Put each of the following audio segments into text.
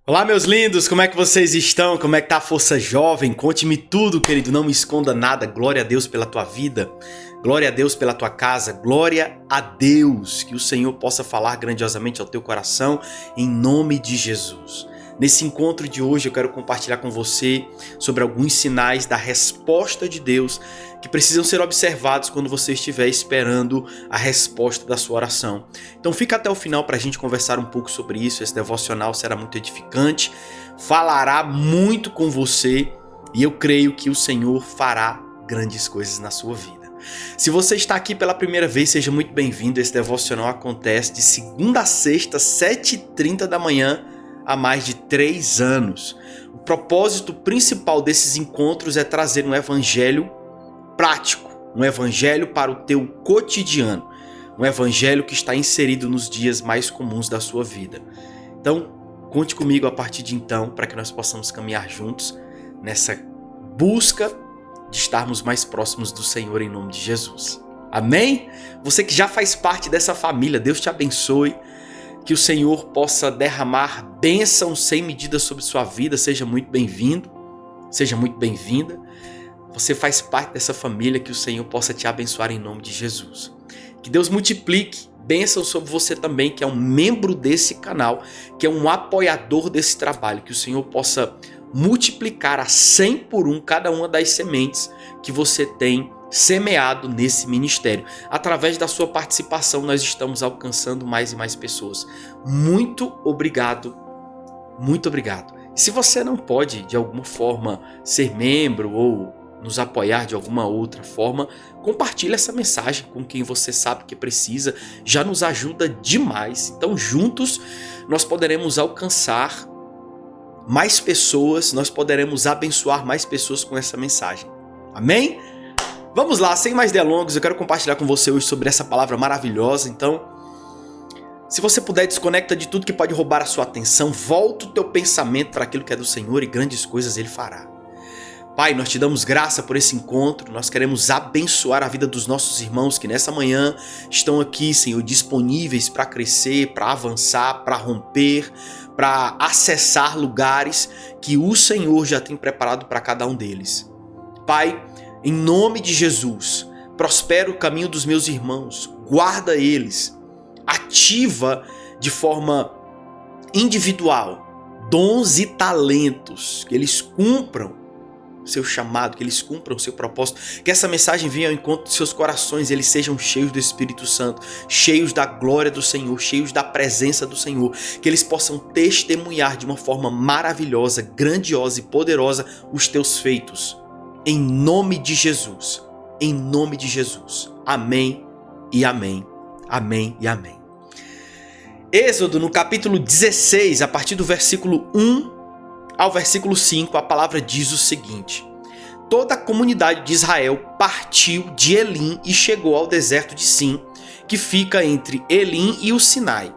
Olá, meus lindos, como é que vocês estão? Como é que tá a força jovem? Conte-me tudo, querido, não me esconda nada. Glória a Deus pela tua vida, glória a Deus pela tua casa, glória a Deus. Que o Senhor possa falar grandiosamente ao teu coração, em nome de Jesus. Nesse encontro de hoje eu quero compartilhar com você sobre alguns sinais da resposta de Deus que precisam ser observados quando você estiver esperando a resposta da sua oração. Então fica até o final para a gente conversar um pouco sobre isso. Esse devocional será muito edificante, falará muito com você e eu creio que o Senhor fará grandes coisas na sua vida. Se você está aqui pela primeira vez, seja muito bem-vindo. Esse devocional acontece de segunda a sexta, 7h30 da manhã, há mais de 3 anos. O propósito principal desses encontros é trazer um evangelho prático, um evangelho para o teu cotidiano, um evangelho que está inserido nos dias mais comuns da sua vida. Então, conte comigo a partir de então para que nós possamos caminhar juntos nessa busca de estarmos mais próximos do Senhor em nome de Jesus. Amém? Você que já faz parte dessa família, Deus te abençoe. Que o Senhor possa derramar bênção sem medida sobre sua vida. Seja muito bem-vindo, seja muito bem-vinda. Você faz parte dessa família, que o Senhor possa te abençoar em nome de Jesus. Que Deus multiplique bênção sobre você também, que é um membro desse canal, que é um apoiador desse trabalho. Que o Senhor possa multiplicar a 100 por 1 cada uma das sementes que você tem semeado nesse ministério. Através da sua participação nós estamos alcançando mais e mais pessoas. Muito obrigado, muito obrigado. Se você não pode de alguma forma ser membro ou nos apoiar de alguma outra forma, compartilhe essa mensagem com quem você sabe que precisa, já nos ajuda demais. Então juntos nós poderemos alcançar mais pessoas, nós poderemos abençoar mais pessoas com essa mensagem. Amém? Vamos lá, sem mais delongas, eu quero compartilhar com você hoje sobre essa palavra maravilhosa. Então, se você puder, desconecta de tudo que pode roubar a sua atenção, volta o teu pensamento para aquilo que é do Senhor e grandes coisas Ele fará. Pai, nós te damos graça por esse encontro, nós queremos abençoar a vida dos nossos irmãos que nessa manhã estão aqui, Senhor, disponíveis para crescer, para avançar, para romper, para acessar lugares que o Senhor já tem preparado para cada um deles. Pai, em nome de Jesus, prospera o caminho dos meus irmãos, guarda eles, ativa de forma individual dons e talentos, que eles cumpram seu chamado, que eles cumpram o seu propósito, que essa mensagem venha ao encontro de seus corações, eles sejam cheios do Espírito Santo, cheios da glória do Senhor, cheios da presença do Senhor, que eles possam testemunhar de uma forma maravilhosa, grandiosa e poderosa os teus feitos. Em nome de Jesus, em nome de Jesus. Amém e amém, amém e amém. Êxodo no capítulo 16, a partir do versículo 1 ao versículo 5, a palavra diz o seguinte: toda a comunidade de Israel partiu de Elim e chegou ao deserto de Sim, que fica entre Elim e o Sinai.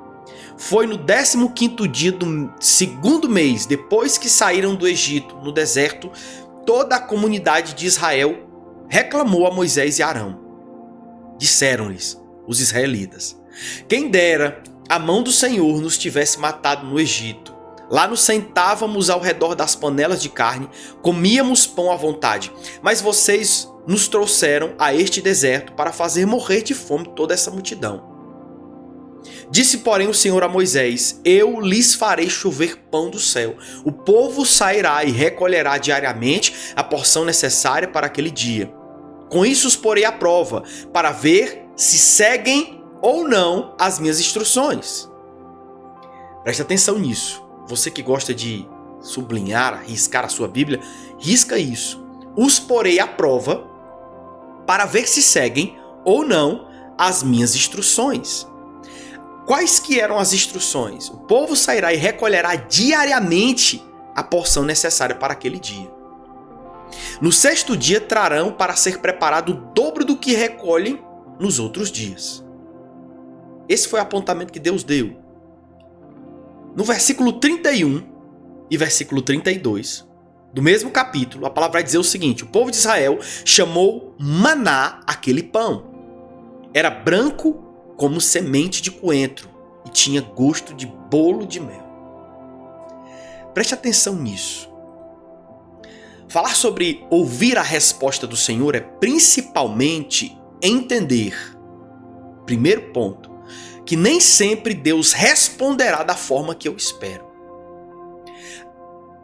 Foi no 15º dia do segundo mês, depois que saíram do Egito, no deserto, toda a comunidade de Israel reclamou a Moisés e Arão. Disseram-lhes os israelitas: quem dera a mão do Senhor nos tivesse matado no Egito. Lá nos sentávamos ao redor das panelas de carne, comíamos pão à vontade. Mas vocês nos trouxeram a este deserto para fazer morrer de fome toda essa multidão. Disse, porém, o Senhor a Moisés: eu lhes farei chover pão do céu. O povo sairá e recolherá diariamente a porção necessária para aquele dia. Com isso os porei à prova, para ver se seguem ou não as minhas instruções. Preste atenção nisso. Você que gosta de sublinhar, riscar a sua Bíblia, risca isso. Os porei à prova, para ver se seguem ou não as minhas instruções. Quais que eram as instruções? O povo sairá e recolherá diariamente a porção necessária para aquele dia. No 6º dia trarão para ser preparado o dobro do que recolhem nos outros dias. Esse foi o apontamento que Deus deu. No versículo 31 e versículo 32 do mesmo capítulo, a palavra vai dizer o seguinte: o povo de Israel chamou maná aquele pão. Era branco como semente de coentro e tinha gosto de bolo de mel. Preste atenção nisso. Falar sobre ouvir a resposta do Senhor é principalmente entender, primeiro ponto, que nem sempre Deus responderá da forma que eu espero.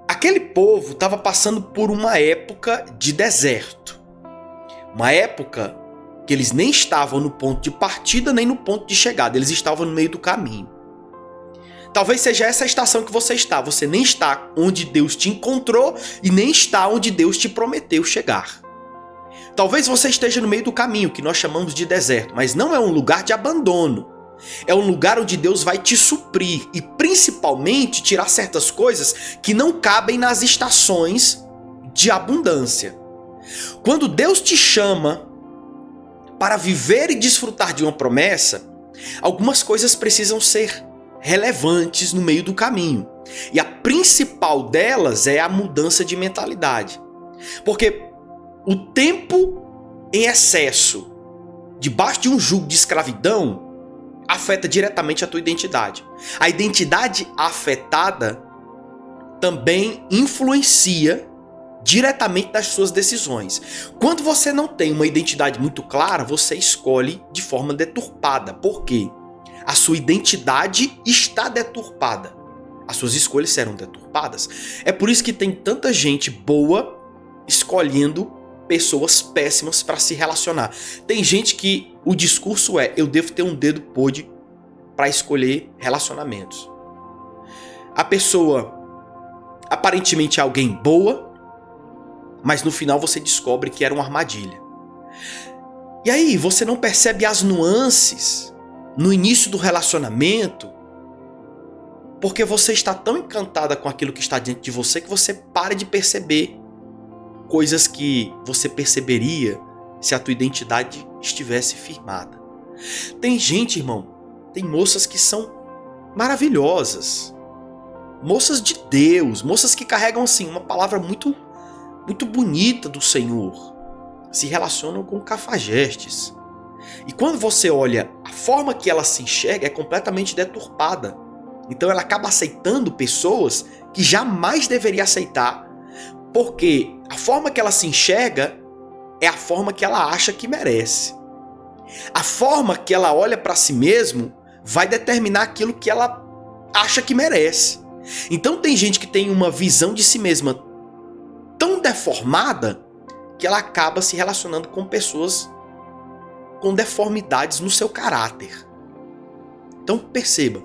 Aquele povo estava passando por uma época de deserto. Uma época que eles nem estavam no ponto de partida nem no ponto de chegada, eles estavam no meio do caminho. Talvez seja essa a estação que você está. Você nem está onde Deus te encontrou e nem está onde Deus te prometeu chegar. Talvez você esteja no meio do caminho, que nós chamamos de deserto, mas não é um lugar de abandono. É um lugar onde Deus vai te suprir e principalmente tirar certas coisas que não cabem nas estações de abundância. Quando Deus te chama para viver e desfrutar de uma promessa, algumas coisas precisam ser relevantes no meio do caminho. E a principal delas é a mudança de mentalidade. Porque o tempo em excesso, debaixo de um jugo de escravidão, afeta diretamente a tua identidade. A identidade afetada também influencia diretamente nas suas decisões. Quando você não tem uma identidade muito clara, você escolhe de forma deturpada. Por quê? A sua identidade está deturpada. As suas escolhas serão deturpadas. É por isso que tem tanta gente boa escolhendo pessoas péssimas para se relacionar. Tem gente que o discurso é: eu devo ter um dedo podre para escolher relacionamentos. A pessoa aparentemente é alguém boa, mas no final você descobre que era uma armadilha. E aí você não percebe as nuances no início do relacionamento, porque você está tão encantada com aquilo que está diante de você que você para de perceber coisas que você perceberia se a tua identidade estivesse firmada. Tem gente, irmão, tem moças que são maravilhosas, moças de Deus, moças que carregam assim uma palavra muito bonita do Senhor, se relacionam com cafajestes. E quando você olha, a forma que ela se enxerga é completamente deturpada. Então ela acaba aceitando pessoas que jamais deveria aceitar, porque a forma que ela se enxerga é a forma que ela acha que merece. A forma que ela olha para si mesma vai determinar aquilo que ela acha que merece. Então tem gente que tem uma visão de si mesma tão deformada que ela acaba se relacionando com pessoas com deformidades no seu caráter. Então perceba,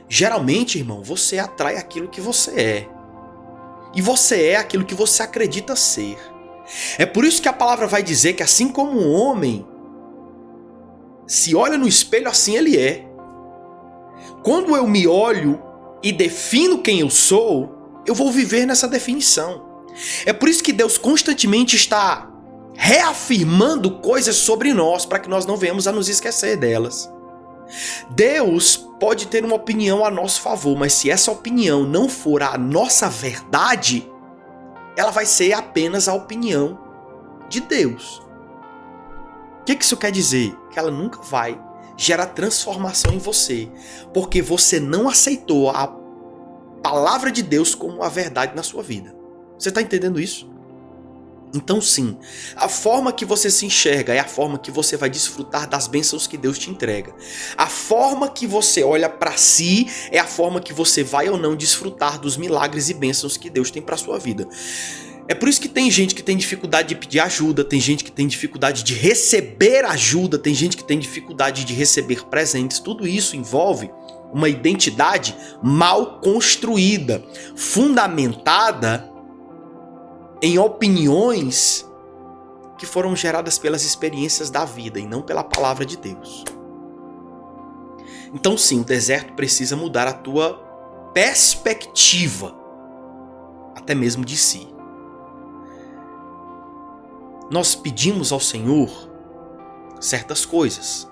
geralmente, irmão, você atrai aquilo que você é. E você é aquilo que você acredita ser. É por isso que a palavra vai dizer que assim como um homem se olha no espelho, assim ele é. Quando eu me olho e defino quem eu sou, eu vou viver nessa definição. É por isso que Deus constantemente está reafirmando coisas sobre nós para que nós não venhamos a nos esquecer delas. Deus pode ter uma opinião a nosso favor, mas se essa opinião não for a nossa verdade, ela vai ser apenas a opinião de Deus. O que isso quer dizer? Que ela nunca vai gerar transformação em você, porque você não aceitou a palavra de Deus como a verdade na sua vida. Você está entendendo isso? Então sim, a forma que você se enxerga é a forma que você vai desfrutar das bênçãos que Deus te entrega. A forma que você olha para si é a forma que você vai ou não desfrutar dos milagres e bênçãos que Deus tem para sua vida. É por isso que tem gente que tem dificuldade de pedir ajuda, tem gente que tem dificuldade de receber ajuda, tem gente que tem dificuldade de receber presentes. Tudo isso envolve uma identidade mal construída, fundamentada em opiniões que foram geradas pelas experiências da vida e não pela palavra de Deus. Então sim, o deserto precisa mudar a tua perspectiva, até mesmo de si. Nós pedimos ao Senhor certas coisas,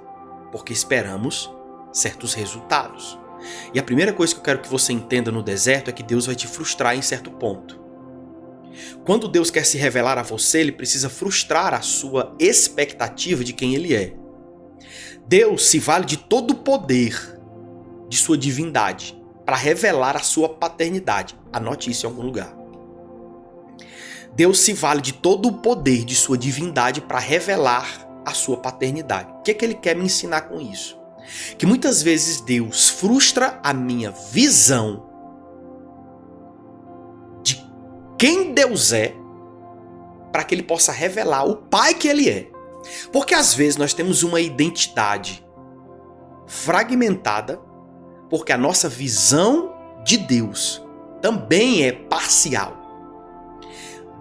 porque esperamos certos resultados. E a primeira coisa que eu quero que você entenda no deserto é que Deus vai te frustrar em certo ponto. Quando Deus quer se revelar a você, Ele precisa frustrar a sua expectativa de quem Ele é. Deus se vale de todo o poder de sua divindade para revelar a sua paternidade. Anote isso em algum lugar. Deus se vale de todo o poder de sua divindade para revelar a sua paternidade. O que é que ele quer me ensinar com isso? Que muitas vezes Deus frustra a minha visão de quem Deus é para que ele possa revelar o Pai que ele é. Porque às vezes nós temos uma identidade fragmentada porque a nossa visão de Deus também é parcial.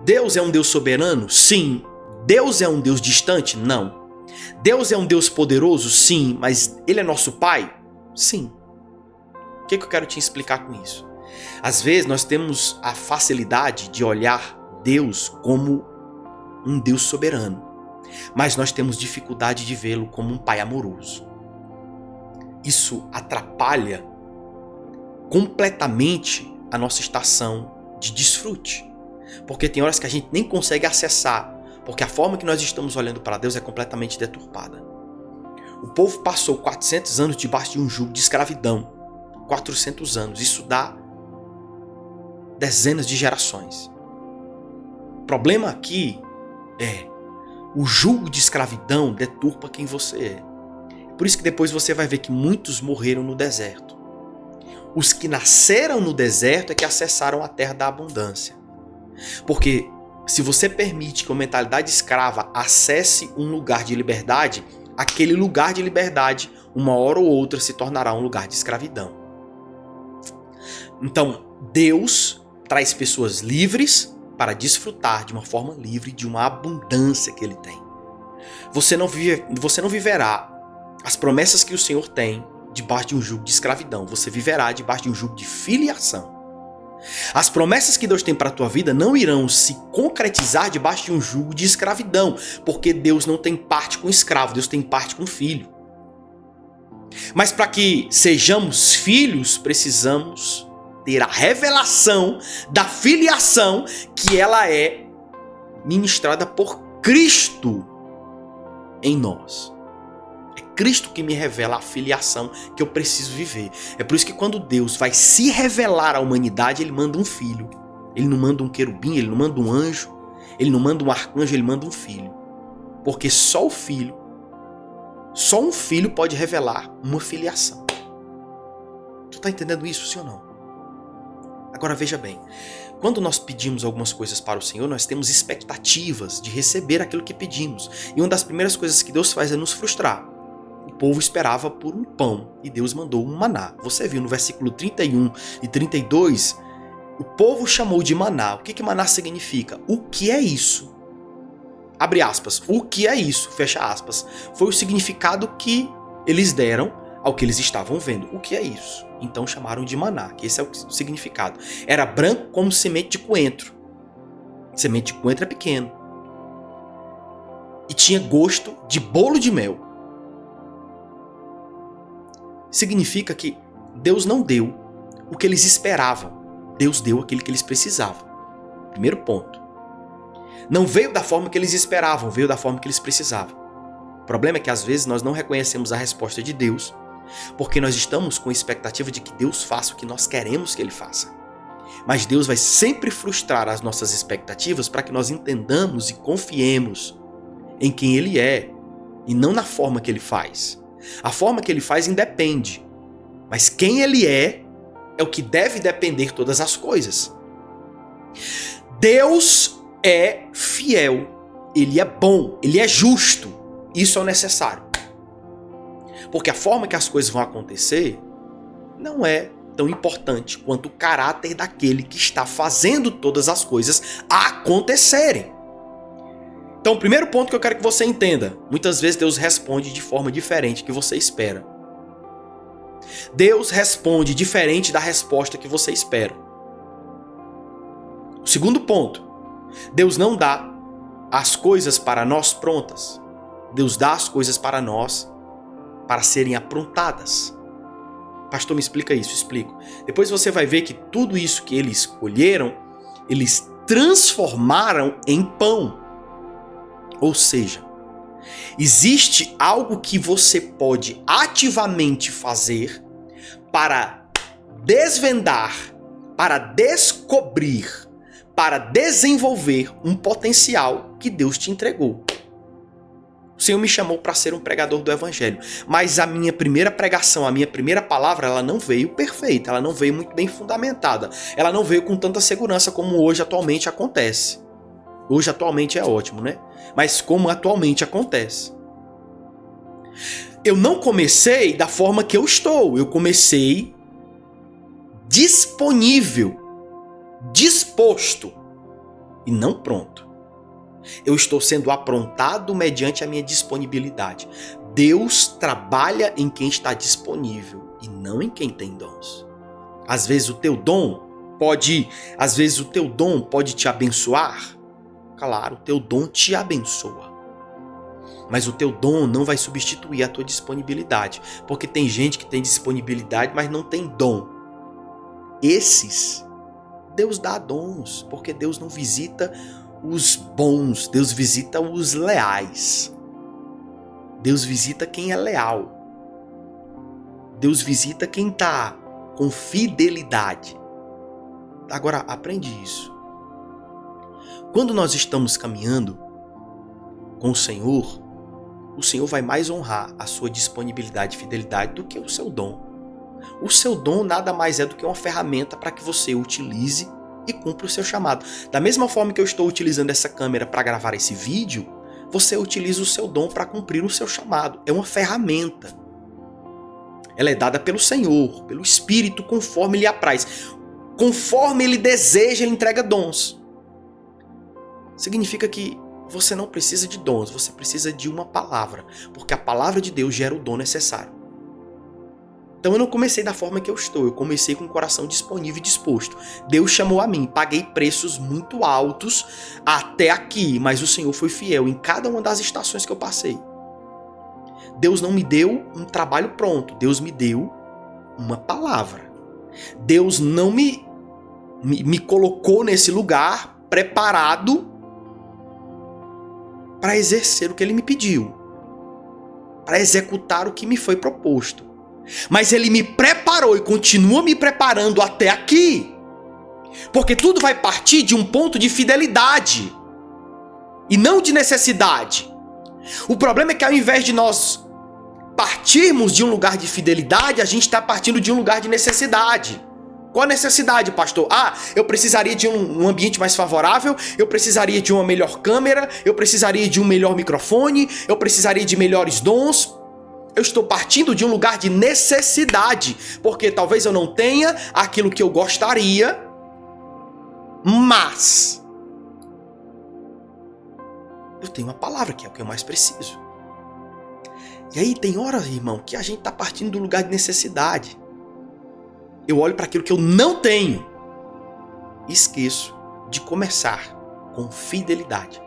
Deus é um Deus soberano? Sim. Deus é um Deus distante? Não. Deus é um Deus poderoso? Sim. Mas Ele é nosso Pai? Sim. O que eu quero te explicar com isso? Às vezes nós temos a facilidade de olhar Deus como um Deus soberano, mas nós temos dificuldade de vê-lo como um Pai amoroso. Isso atrapalha completamente a nossa estação de desfrute. Porque tem horas que a gente nem consegue acessar, porque a forma que nós estamos olhando para Deus é completamente deturpada. O povo passou 400 anos debaixo de um jugo de escravidão. 400 anos. Isso dá dezenas de gerações. O problema aqui é o jugo de escravidão deturpa quem você é. Por isso que depois você vai ver que muitos morreram no deserto. Os que nasceram no deserto é que acessaram a terra da abundância. Porque se você permite que a mentalidade escrava acesse um lugar de liberdade, aquele lugar de liberdade, uma hora ou outra, se tornará um lugar de escravidão. Então, Deus traz pessoas livres para desfrutar de uma forma livre de uma abundância que Ele tem. Você não viverá as promessas que o Senhor tem debaixo de um jugo de escravidão. Você viverá debaixo de um jugo de filiação. As promessas que Deus tem para a tua vida não irão se concretizar debaixo de um jugo de escravidão, porque Deus não tem parte com escravo, Deus tem parte com filho. Mas para que sejamos filhos, precisamos ter a revelação da filiação, que ela é ministrada por Cristo em nós. É Cristo que me revela a filiação que eu preciso viver. É por isso que quando Deus vai se revelar à humanidade, Ele manda um filho. Ele não manda um querubim, Ele não manda um anjo, Ele não manda um arcanjo, Ele manda um filho. Porque só um filho pode revelar uma filiação. Tu está entendendo isso, sim ou não? Agora veja bem, quando nós pedimos algumas coisas para o Senhor, nós temos expectativas de receber aquilo que pedimos. E uma das primeiras coisas que Deus faz é nos frustrar. O povo esperava por um pão e Deus mandou um maná. Você viu no versículo 31 e 32, o povo chamou de maná. O que maná significa? O que é isso? Abre aspas. O que é isso? Fecha aspas. Foi o significado que eles deram ao que eles estavam vendo. O que é isso? Então chamaram de maná, que esse é o significado. Era branco como semente de coentro. Semente de coentro é pequeno. E tinha gosto de bolo de mel. Significa que Deus não deu o que eles esperavam. Deus deu aquilo que eles precisavam. Primeiro ponto. Não veio da forma que eles esperavam, veio da forma que eles precisavam. O problema é que às vezes nós não reconhecemos a resposta de Deus, porque nós estamos com a expectativa de que Deus faça o que nós queremos que Ele faça. Mas Deus vai sempre frustrar as nossas expectativas para que nós entendamos e confiemos em quem Ele é e não na forma que Ele faz. A forma que Ele faz independe, mas quem Ele é o que deve depender todas as coisas. Deus é fiel, Ele é bom, Ele é justo. Isso é o necessário. Porque a forma que as coisas vão acontecer não é tão importante quanto o caráter daquele que está fazendo todas as coisas acontecerem. Então, o primeiro ponto que eu quero que você entenda: muitas vezes Deus responde de forma diferente do que você espera. Deus responde diferente da resposta que você espera. O segundo ponto: Deus não dá as coisas para nós prontas. Deus dá as coisas para nós para serem aprontadas. Pastor, me explica isso. Explico. Depois você vai ver que tudo isso que eles colheram, eles transformaram em pão. Ou seja, existe algo que você pode ativamente fazer para desvendar, para descobrir, para desenvolver um potencial que Deus te entregou. O Senhor me chamou para ser um pregador do Evangelho, mas a minha primeira pregação, a minha primeira palavra, ela não veio perfeita, ela não veio muito bem fundamentada, ela não veio com tanta segurança como hoje atualmente acontece. Hoje atualmente é ótimo, né? Mas como atualmente acontece. Eu não comecei da forma que eu estou, eu comecei disponível, disposto e não pronto. Eu estou sendo aprontado mediante a minha disponibilidade. Deus trabalha em quem está disponível e não em quem tem dons. Às vezes o teu dom pode te abençoar. Claro, o teu dom te abençoa. Mas o teu dom não vai substituir a tua disponibilidade, porque tem gente que tem disponibilidade, mas não tem dom. Esses, Deus dá dons, porque Deus não visita os bons, Deus visita os leais. Deus visita quem é leal. Deus visita quem está com fidelidade. Agora, aprende isso. Quando nós estamos caminhando com o Senhor vai mais honrar a sua disponibilidade e fidelidade do que o seu dom. O seu dom nada mais é do que uma ferramenta para que você utilize e cumpra o seu chamado. Da mesma forma que eu estou utilizando essa câmera para gravar esse vídeo, você utiliza o seu dom para cumprir o seu chamado. É uma ferramenta. Ela é dada pelo Senhor, pelo Espírito, conforme lhe apraz. Conforme ele deseja, ele entrega dons. Significa que você não precisa de dons, você precisa de uma palavra, porque a palavra de Deus gera o dom necessário. Então eu não comecei da forma que eu estou, eu comecei com o coração disponível e disposto. Deus chamou a mim, paguei preços muito altos até aqui, mas o Senhor foi fiel em cada uma das estações que eu passei. Deus não me deu um trabalho pronto, Deus me deu uma palavra. Deus não me colocou nesse lugar preparado para exercer o que Ele me pediu, para executar o que me foi proposto. Mas Ele me preparou e continua me preparando até aqui. Porque tudo vai partir de um ponto de fidelidade e não de necessidade. O problema é que ao invés de nós partirmos de um lugar de fidelidade, a gente está partindo de um lugar de necessidade. Qual a necessidade, pastor? Eu precisaria de um ambiente mais favorável, eu precisaria de uma melhor câmera, eu precisaria de um melhor microfone, eu precisaria de melhores dons. Eu estou partindo de um lugar de necessidade, porque talvez eu não tenha aquilo que eu gostaria, mas eu tenho uma palavra que é o que eu mais preciso. E aí tem horas, irmão, que a gente está partindo do lugar de necessidade. Eu olho para aquilo que eu não tenho e esqueço de começar com fidelidade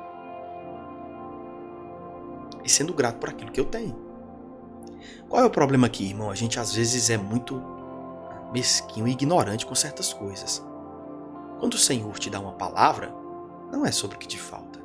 e sendo grato por aquilo que eu tenho. Qual é o problema aqui, irmão? A gente às vezes é muito mesquinho e ignorante com certas coisas. Quando o Senhor te dá uma palavra, não é sobre o que te falta.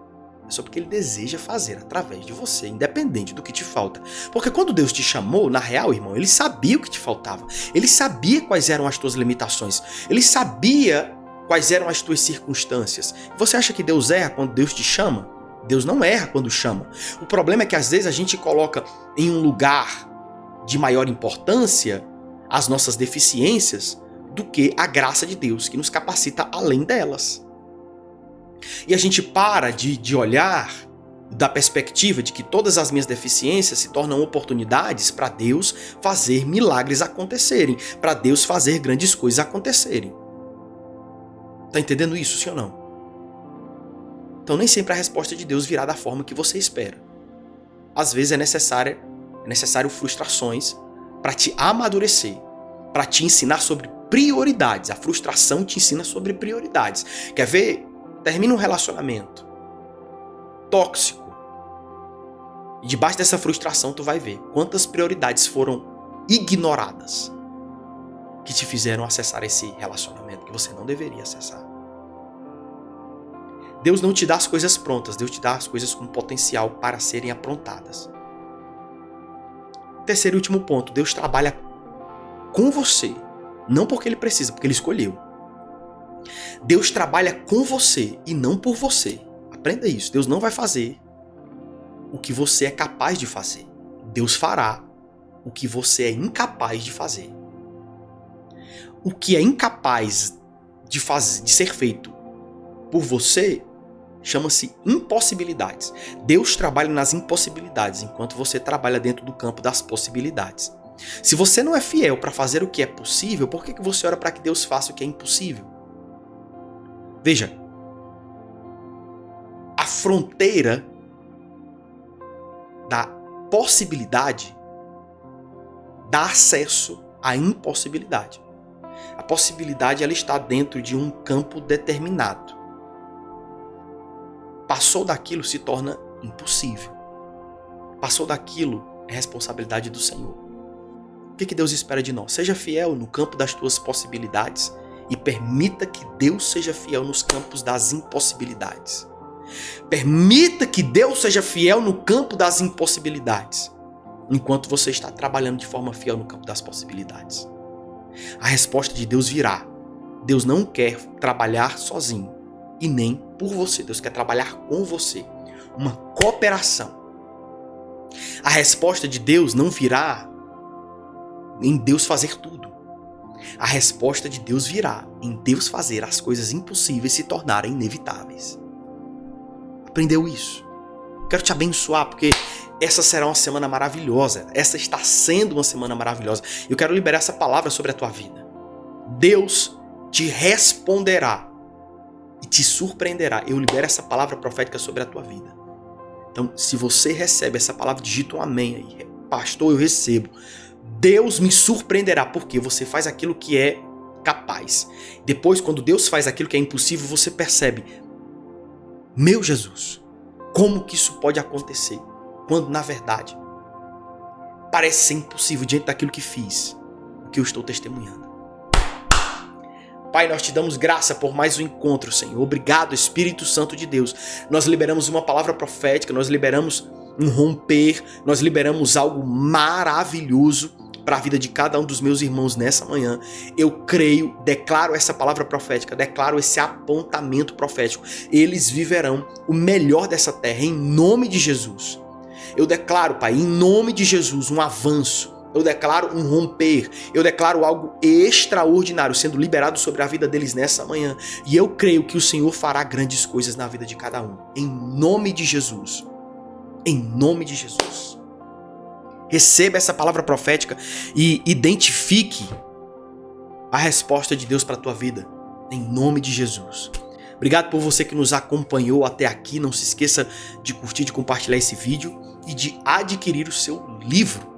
É sobre o que Ele deseja fazer através de você, independente do que te falta. Porque quando Deus te chamou, na real, irmão, Ele sabia o que te faltava. Ele sabia quais eram as tuas limitações. Ele sabia quais eram as tuas circunstâncias. Você acha que Deus erra quando Deus te chama? Deus não erra quando chama. O problema é que às vezes a gente coloca em um lugar de maior importância as nossas deficiências do que a graça de Deus, que nos capacita além delas. E a gente para de olhar da perspectiva de que todas as minhas deficiências se tornam oportunidades para Deus fazer milagres acontecerem, para Deus fazer grandes coisas acontecerem. Tá entendendo isso, sim ou não? Então nem sempre a resposta de Deus virá da forma que você espera. Às vezes é necessário frustrações para te amadurecer, para te ensinar sobre prioridades. A frustração te ensina sobre prioridades. Quer ver? Termina um relacionamento tóxico. E debaixo dessa frustração tu vai ver quantas prioridades foram ignoradas que te fizeram acessar esse relacionamento que você não deveria acessar. Deus não te dá as coisas prontas, Deus te dá as coisas com potencial para serem aprontadas. Terceiro e último ponto, Deus trabalha com você Não porque ele precisa, porque ele escolheu. Deus trabalha com você e não por você. Aprenda isso. Deus não vai fazer o que você é capaz de fazer. Deus fará o que você é incapaz de fazer. O que é incapaz de ser feito por você chama-se impossibilidades. Deus trabalha nas impossibilidades, enquanto você trabalha dentro do campo das possibilidades. Se você não é fiel para fazer o que é possível, por que você ora para que Deus faça o que é impossível? Veja, a fronteira da possibilidade dá acesso à impossibilidade. A possibilidade ela está dentro de um campo determinado. Passou daquilo se torna impossível. Passou daquilo é responsabilidade do Senhor. O que Deus espera de nós? Seja fiel no campo das tuas possibilidades e permita que Deus seja fiel nos campos das impossibilidades. Permita que Deus seja fiel no campo das impossibilidades, enquanto você está trabalhando de forma fiel no campo das possibilidades. A resposta de Deus virá. Deus não quer trabalhar sozinho e nem por você. Deus quer trabalhar com você. Uma cooperação. A resposta de Deus não virá em Deus fazer tudo. A resposta de Deus virá em Deus fazer as coisas impossíveis se tornarem inevitáveis. Aprendeu isso? Quero te abençoar porque essa será uma semana maravilhosa. Essa está sendo uma semana maravilhosa. Eu quero liberar essa palavra sobre a tua vida. Deus te responderá e te surpreenderá. Eu libero essa palavra profética sobre a tua vida. Então, se você recebe essa palavra, digita um amém aí. Pastor, eu recebo. Deus me surpreenderá porque você faz aquilo que é capaz. Depois, quando Deus faz aquilo que é impossível, você percebe: meu Jesus, como que isso pode acontecer? Quando, na verdade, parece ser impossível diante daquilo que fiz, o que eu estou testemunhando. Pai, nós te damos graça por mais um encontro, Senhor. Obrigado, Espírito Santo de Deus. Nós liberamos uma palavra profética, nós liberamos um romper, nós liberamos algo maravilhoso para a vida de cada um dos meus irmãos nessa manhã. Eu creio, declaro essa palavra profética, declaro esse apontamento profético. Eles viverão o melhor dessa terra, em nome de Jesus. Eu declaro, Pai, em nome de Jesus, um avanço. Eu declaro um romper. Eu declaro algo extraordinário sendo liberado sobre a vida deles nessa manhã. E eu creio que o Senhor fará grandes coisas na vida de cada um. Em nome de Jesus. Em nome de Jesus. Receba essa palavra profética e identifique a resposta de Deus para a tua vida. Em nome de Jesus. Obrigado por você que nos acompanhou até aqui. Não se esqueça de curtir, de compartilhar esse vídeo e de adquirir o seu livro.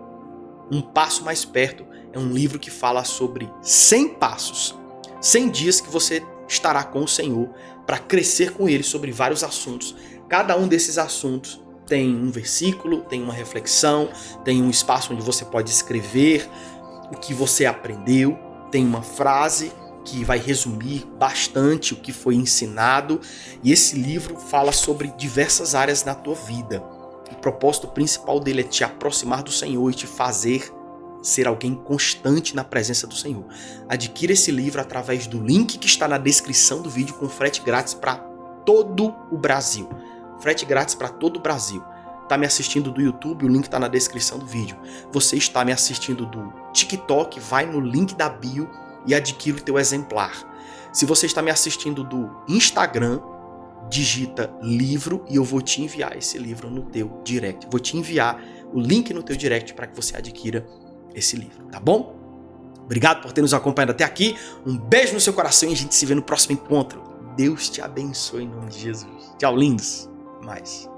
Um Passo Mais Perto é um livro que fala sobre 100 passos, 100 dias que você estará com o Senhor para crescer com Ele sobre vários assuntos. Cada um desses assuntos tem um versículo, tem uma reflexão, tem um espaço onde você pode escrever o que você aprendeu, tem uma frase que vai resumir bastante o que foi ensinado. E esse livro fala sobre diversas áreas na tua vida. O propósito principal dele é te aproximar do Senhor e te fazer ser alguém constante na presença do Senhor. Adquira esse livro através do link que está na descrição do vídeo, com frete grátis para todo o Brasil. Frete grátis para todo o Brasil. Está me assistindo do YouTube, o link está na descrição do vídeo. Você está me assistindo do TikTok, vai no link da bio e adquira o teu exemplar. Se você está me assistindo do Instagram, digita livro e eu vou te enviar esse livro no teu direct. Vou te enviar o link no teu direct para que você adquira esse livro, tá bom? Obrigado por ter nos acompanhado até aqui. Um beijo no seu coração e a gente se vê no próximo encontro. Deus te abençoe em nome de Jesus. Tchau, lindos. Mais.